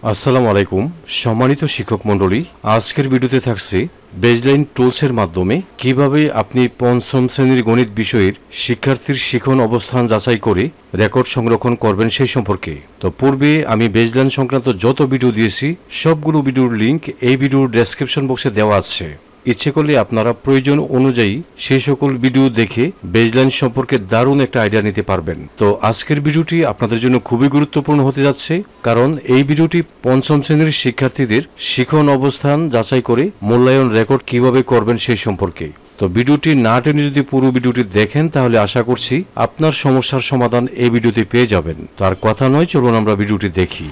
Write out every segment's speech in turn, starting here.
আসসালামু আলাইকুম সম্মানিত শিক্ষক মণ্ডলী, আজকের ভিডিওতে থাকছে বেজলাইন টুলসের মাধ্যমে কিভাবে আপনি পঞ্চম শ্রেণীর গণিত বিষয়ের শিক্ষার্থীর শিখন অবস্থান যাচাই করে রেকর্ড সংরক্ষণ করবেন সেই সম্পর্কে। তো পূর্বে আমি বেজলাইন সংক্রান্ত যত ভিডিও দিয়েছি সবগুলো ভিডিওর লিঙ্ক এই ভিডিওর ডেসক্রিপশন বক্সে দেওয়া আছে। ইচ্ছে করলে আপনারা প্রয়োজন অনুযায়ী সেই সকল ভিডিও দেখে বেজলাইন সম্পর্কে দারুণ একটা আইডিয়া নিতে পারবেন। তো আজকের ভিডিওটি আপনাদের জন্য খুবই গুরুত্বপূর্ণ হতে যাচ্ছে, কারণ এই ভিডিওটি পঞ্চম শ্রেণীর শিক্ষার্থীদের শিখন অবস্থান যাচাই করে মূল্যায়ন রেকর্ড কিভাবে করবেন সেই সম্পর্কে। তো ভিডিওটি না টেনে যদি পুরো ভিডিওটি দেখেন তাহলে আশা করছি আপনার সমস্যার সমাধান এই ভিডিওতে পেয়ে যাবেন। তো আর কথা নয়, চলুন আমরা ভিডিওটি দেখি।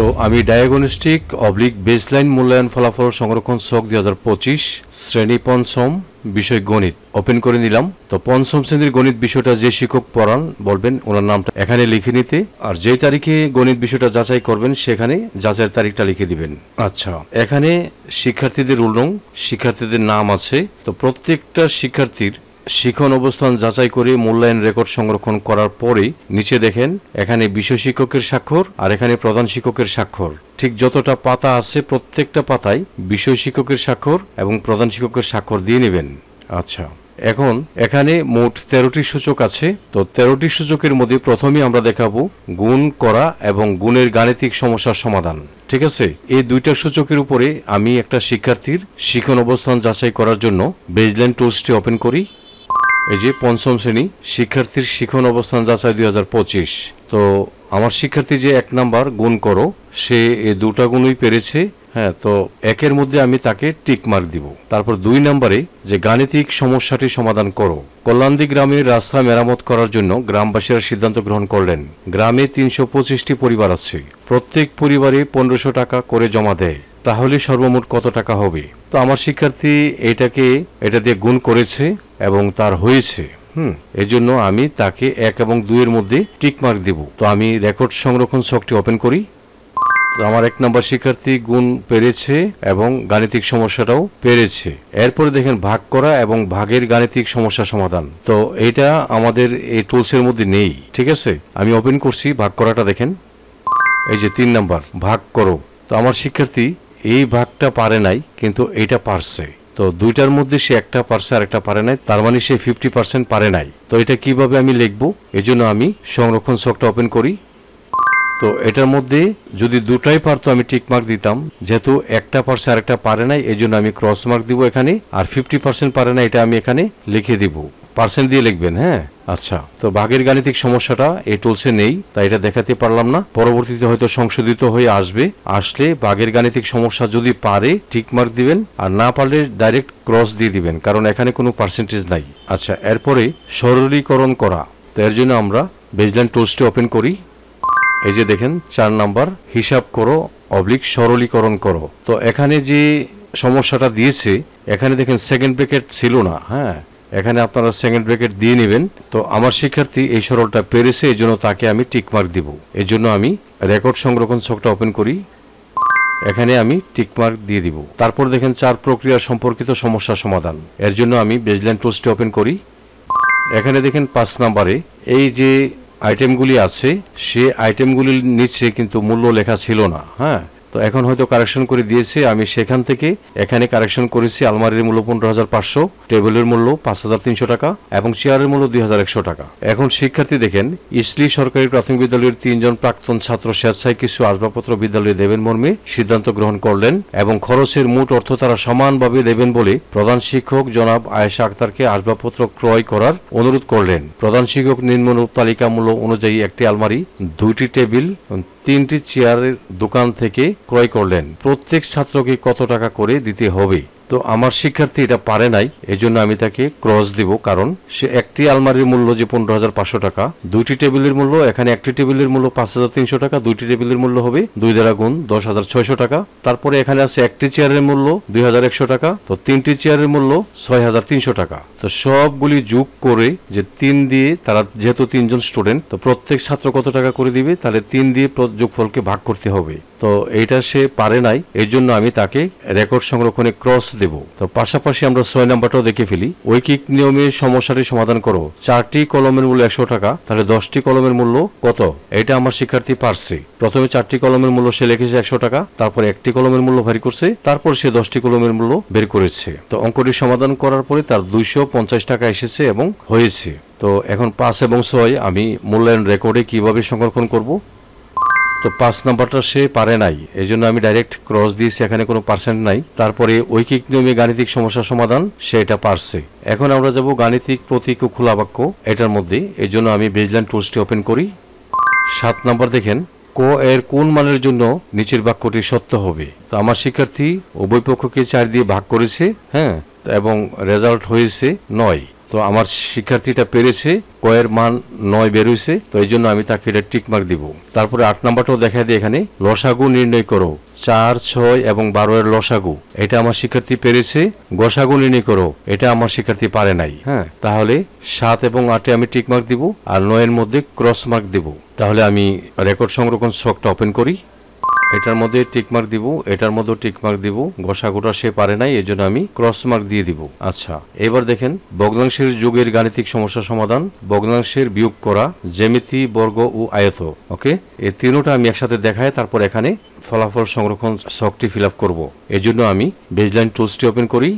তো আমি ডায়াগনস্টিক অবলিক বেসলাইন মূল্যায়ন ফলাফল সংরক্ষণ ছক 2025 শ্রেণী পঞ্চম বিষয় গণিত ওপেন করে নিলাম। তো পঞ্চম শ্রেণীর গণিত বিষয়টা যে শিক্ষক পড়ান বলবেন ওনার নামটা এখানে লিখে নিতে, আর যে তারিখে গণিত বিষয়টা যাচাই করবেন সেখানে যাচাইয়ের তারিখটা লিখে দিবেন। আচ্ছা, এখানে শিক্ষার্থীদের রোল নং, শিক্ষার্থীদের নাম আছে। তো প্রত্যেকটা শিক্ষার্থীর শিখন অবস্থান যাচাই করে মূল্যায়ন রেকর্ড সংরক্ষণ করার পরে নিচে দেখেন এখানে বিষয় শিক্ষকের স্বাক্ষর আর এখানে প্রধান শিক্ষকের স্বাক্ষর। ঠিক যতটা পাতা আছে প্রত্যেকটা পাতায় বিষয় শিক্ষকের স্বাক্ষর এবং প্রধান শিক্ষকের স্বাক্ষর দিয়ে নেবেন। আচ্ছা, এখন এখানে মোট 13টি সূচক আছে। তো 13টি সূচকের মধ্যে প্রথমে আমরা দেখাবো গুণ করা এবং গুণের গাণিতিক সমস্যার সমাধান। ঠিক আছে, এই দুইটা সূচকের উপরে আমি একটা শিক্ষার্থীর শিখন অবস্থান যাচাই করার জন্য বেজলাইন টুলসটি ওপেন করি। এই যে পঞ্চম শ্রেণী শিক্ষার্থীর শিখন অবস্থান যাচাই 2025। তো আমার শিক্ষার্থী যে 1 নাম্বার গুণ করো, সে এই দুটা গুণই পেরেছে। হ্যাঁ, তো একের মধ্যে আমি তাকে টিক মার্ক দিব। তারপর 2 নম্বরে যে গাণিতিক সমস্যাটি সমাধান করো। কল্যাণদী গ্রামের রাস্তা মেরামত করার জন্য গ্রামবাসীরা সিদ্ধান্ত গ্রহণ করলেন। গ্রামে 325টি পরিবার আছে, প্রত্যেক পরিবারে 1500 টাকা করে জমা দেয়, তাহলে সর্বমোট কত টাকা হবে? তো আমার শিক্ষার্থী এটা দিয়ে গুণ করেছে এবং তার হয়েছে। এজন্য আমি তাকে 1 এবং 2 এর মধ্যে টিক মার্ক দিব। তো আমি রেকর্ড সংরক্ষণ ছকটি ওপেন করি। তো আমার 1 নম্বর শিক্ষার্থী গুণ পেরেছে এবং গাণিতিক সমস্যাটাও পেরেছে। এরপরে দেখেন ভাগ করা এবং ভাগের গাণিতিক সমস্যা সমাধান। তো এটা আমাদের এই টুলসের মধ্যে নেই। ঠিক আছে, আমি ওপেন করছি, ভাগ করাটা দেখেন। এই যে 3 নম্বর ভাগ করো। তো আমার শিক্ষার্থী এই ভাগটা পারে নাই, কিন্তু এইটা পারছে। তো দুইটার মধ্যে সে একটা পারছে আর একটা পারে নাই, তার মানে সে 50% পারে নাই। তো এটা কিভাবে আমি লিখবো? এজন্য আমি সংরক্ষণ ছকটা ওপেন করি। তো এটার মধ্যে যদি দুটাই পারতো আমি টিক মার্ক দিতাম, যেহেতু একটা পারছে আর একটা পারে নাই এজন্য আমি ক্রস মার্ক দিব এখানে, আর 50% পারে না এটা আমি এখানে লিখে দিব। পার্সেন্ট দিয়ে লিখবেন। হ্যাঁ, আচ্ছা। তো ভাগের গাণিতিক সমস্যাটা এই টুলসে নেই, তাই এটা দেখাতে পারলাম না। পরবর্তীতে হয়তো সংশোধিত হয়ে আসলে ভাগের গাণিতিক সমস্যা যদি পারে টিক মার্ক দিবেন, আর না পারলে ডাইরেক্ট ক্রস দিয়ে দিবেন, কারণ এখানে কোনো পার্সেন্টেজ নাই। আচ্ছা, এরপরে সরলীকরণ করা। তো এর জন্য আমরা বেজলাইন টুলসটি ওপেন করি। এই যে দেখেন 4 নাম্বার হিসাব করো অবলিক সরলীকরণ করো। তো এখানে যে সমস্যাটা দিয়েছে এখানে দেখেন সেকেন্ড ব্র্যাকেট ছিল না। হ্যাঁ, এখানে আপনারা সেকেন্ড ব্র্যাকেট দিয়ে নেবেন। তো আমার শিক্ষার্থী এই সরলটা পেরেছে, এই জন্য তাকে আমি টিক মার্ক দিব। এই জন্য আমি রেকর্ড সংরক্ষণ ছকটা ওপেন করি, এখানে আমি টিক মার্ক দিয়ে দিব। তারপর দেখেন 4 প্রক্রিয়া সম্পর্কিত সমস্যা সমাধান। এর জন্য আমি বেজলাইন টুলসটি ওপেন করি। এখানে দেখেন 5 নম্বরে এই যে আইটেমগুলি আছে, সে আইটেমগুলির নিচে কিন্তু মূল্য লেখা ছিল না। হ্যাঁ, তো এখন হয়তো কারেকশন করে দিয়েছে, আমি সেখান থেকে এখানে কারেকশন করেছি। আলমারির মূল্য 15,500, টেবিলের মূল্য 5,300 টাকা এবং চেয়ারের মূল্য 2,100 টাকা। এখন শিক্ষার্থী দেখেন ইসলি সরকারি প্রাথমিক বিদ্যালয়ের 3 জন প্রাক্তন ছাত্র স্বেচ্ছায় কিছু আসবাবপত্র বিদ্যালয়ে দেবেন মর্মে সিদ্ধান্ত গ্রহণ করলেন এবং খরচের মোট অর্থ তারা সমানভাবে দেবেন বলে প্রধান শিক্ষক জনাব আয়েশা আক্তারকে আসবাবপত্র ক্রয় করার অনুরোধ করলেন। প্রধান শিক্ষক নিম্নরূপ তালিকা মূল্য অনুযায়ী একটি আলমারি, 2টি টেবিল, 3টি চেয়ারের দোকান থেকে ক্রয় করলেন। প্রত্যেক ছাত্রকে কত টাকা করে দিতে হবে? তো আমার শিক্ষার্থী এটা পারে নাই, এজন্য আমি তাকে ক্রস দিব, কারণ সে একটি আলমারির মূল্য যে 15,500 টাকা, 2টি টেবিলের মূল্য, এখানে একটি টেবিলের মূল্য 5,300 টাকা, 2টি টেবিলের মূল্য হবে 2 দ্বারা গুণ 10,600 টাকা। তারপরে এখানে আছে একটি চেয়ারের মূল্য 2,100 টাকা, তো 3টি চেয়ারের মূল্য 6,300 টাকা। তো সবগুলি যোগ করে যে 3 দিয়ে, তারা যেহেতু 3 জন স্টুডেন্ট, তো প্রত্যেক ছাত্র কত টাকা করে দিবে, তাহলে 3 দিয়ে যোগফলকে ভাগ করতে হবে। তো এইটা সে পারে নাই, এর জন্য আমি তাকে রেকর্ড সংরক্ষণে ক্রস দেব। তো পাশাপাশি আমরা 6 নাম্বারটাও দেখে ফেলি। ঐকিক নিয়মে সমস্যাটি সমাধান করো। 4টি কলমের মূল্য 100 টাকা, তাহলে 10টি কলমের মূল্য কত? এটা আমার শিক্ষার্থী পারছে। প্রথমে 4টি কলমের মূল্য সে লিখেছে 100 টাকা, তারপরে একটি কলমের মূল্য বের করছে, তারপর সে 10টি কলমের মূল্য বের করেছে। তো অঙ্কটি সমাধান করার পরে তার 250 টাকা এসেছে এবং হয়েছে। তো এখন 5 এবং 6 আমি মূল্যায়ন রেকর্ডে কিভাবে সংরক্ষণ করব। তো 5 নাম্বারটা সে পারে নাই, এই জন্য আমি ডাইরেক্ট ক্রস দিয়েছি, এখানে কোনো পার্সেন্ট নাই। তারপরে ঐকিক নিয়মে গাণিতিক সমস্যা সমাধান, সে এটা পারছে। এখন আমরা যাব গাণিতিক প্রতীক ও খোলা বাক্য এটার মধ্যে, এই জন্য আমি বেজলাইন টুলসটি ওপেন করি। 7 নাম্বার দেখেন, ক এর কোন মানের জন্য নিচের বাক্যটি সত্য হবে। তো আমার শিক্ষার্থী উভয় পক্ষকে 4 দিয়ে ভাগ করেছে, হ্যাঁ, এবং রেজাল্ট হয়েছে 9। তো আমার শিক্ষার্থীটা পেরেছে, ক এর মান 9 বের হয়েছে, তো এই জন্য আমি তাকে এটা টিক মার্ক দিব। তারপরে 8 নাম্বারটাও দেখা দিই, এখানে লসাগু নির্ণয় করো। 4, 6 এবং 12 এর লসাগু, এটা আমার শিক্ষার্থী পেরেছে। গসাগু নির্ণয় করো, এটা আমার শিক্ষার্থী পারে নাই। হ্যাঁ, তাহলে 7 এবং 8-এ আমি টিক মার্ক দিব আর 9 এর মধ্যে ক্রস মার্ক দিব। তাহলে আমি রেকর্ড সংরক্ষণ ছকটা ওপেন করি, এটার মধ্যে টিক মার্ক দিব, এটার মধ্যে টিক মার্ক দিব। গসাগুটা সে পারে নাই, এই জন্য আমি ক্রস মার্ক দিয়ে দিব। আচ্ছা, এবার দেখেন ভগ্নাংশের যোগের গাণিতিক সমস্যা সমাধান। ভগ্নাংশের বিয়োগ করা, জ্যামিতি, বর্গ ও আয়ত। ওকে, এই তিনটা আমি একসাথে দেখাই, তারপর এখানে ফলাফল সংরক্ষণ ছকটি ফিল আপ করবো। এই জন্য আমি বেজলাইন টুলসটি ওপেন করি।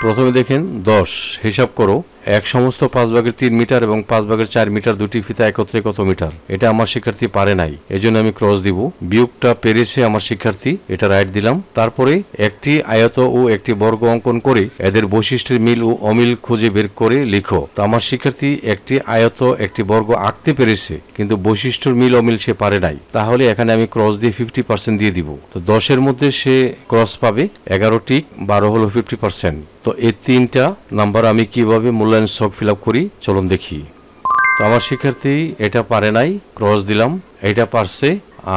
প্রথমে দেখেন 10 হিসাব করো। 1 সমস্ত 5/3 মিটার এবং 5/4 মিটার দুটি ফিতা একত্রে কত মিটার? এটা আমার শিক্ষার্থী পারে নাই, এজন্য আমি ক্রস দিব। বিয়োগটা পেরেছে আমার শিক্ষার্থী, এটা রাইট দিলাম। তারপরে একটি আয়ত ও একটি বর্গ অঙ্কন করে এদের বৈশিষ্ট্যের মিল ও অমিল খুঁজে বের করে লিখো। তো আমার শিক্ষার্থী একটি আয়ত একটি বর্গ আঁকতে পেরেছে, কিন্তু বৈশিষ্ট্যের মিল অমিল সে পারে নাই। তাহলে এখানে আমি ক্রস দিয়ে 50% দিয়ে দিব। তো 10-এর মধ্যে সে ক্রস পাবে, 11 টিক, 12 হলো 50%। তো এই 3টা নাম্বার আমি কিভাবে মূল্যায়ন ছক ফিল আপ করি চলুন দেখি। তো আমার শিক্ষার্থী এটা পারে নাই, ক্রস দিলাম। এটা পারছে,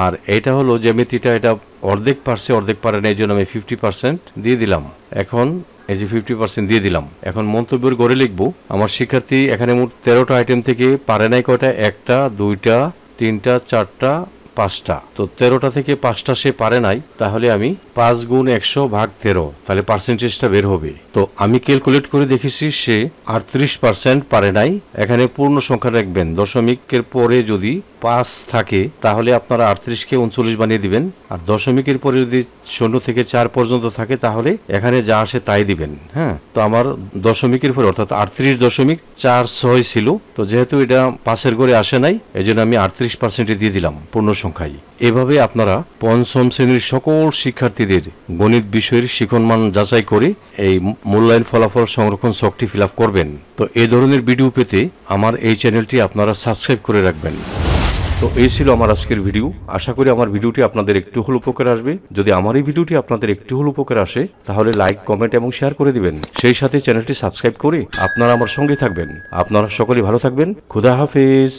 আর এটা হলো জ্যামিতিটা, এটা অর্ধেক পারছে অর্ধেক পারে না, এই জন্য আমি 50% দিয়ে দিলাম। এখন এই যে 50% দিয়ে দিলাম। এখন মন্তব্যের গড়ে লিখবো, আমার শিক্ষার্থী এখানে মোট 13টা আইটেম থেকে পারে নাই কয়টা? 1টা, 2টা, 3টা, 4টা, 5টা। তো 13টা থেকে 5টা সে পারে নাই, তাহলে আমি 5 গুণ 100 ভাগ 13, তাহলে পার্সেন্টেজটা বের হবে। তো আমি ক্যালকুলেট করে দেখেছি সে 38% পারে নাই। এখানে পূর্ণ সংখ্যা রাখবেন, দশমিকের পরে যদি 5 থাকে তাহলে আপনারা 38কে 39 বানিয়ে দিবেন, আর দশমিকের পরে যদি 0 থেকে 4 পর্যন্ত থাকে তাহলে এখানে যা আসে তাই দিবেন। হ্যাঁ, তো আমার দশমিকের পরে অর্থাৎ 38.46 ছিল। তো যেহেতু এটা 5-এর ঘরে আসে নাই, এই জন্য আমি 38% দিয়ে দিলাম পূর্ণ সংখ্যায়। এভাবে আপনারা পঞ্চম শ্রেণীর সকল শিক্ষার্থীদের গণিত বিষয়ের শিক্ষণমান যাচাই করে এই মূল্যায়ন ফলাফল সংরক্ষণ ছকটি ফিল আপ করবেন। তো এই ধরনের ভিডিও পেতে আমার এই চ্যানেলটি আপনারা সাবস্ক্রাইব করে রাখবেন। তো এই ছিল আমার আজকের ভিডিও। আশা করি আমার ভিডিওটি আপনাদের একটু হলেও উপকার আসবে। যদি আমার এই ভিডিওটি আপনাদের একটু হলেও উপকার আসে তাহলে লাইক, কমেন্ট এবং শেয়ার করে দিবেন। সেই সাথে চ্যানেলটি সাবস্ক্রাইব করে আপনারা আমার সঙ্গে থাকবেন। আপনারা সকলেই ভালো থাকবেন। খোদা হাফেজ।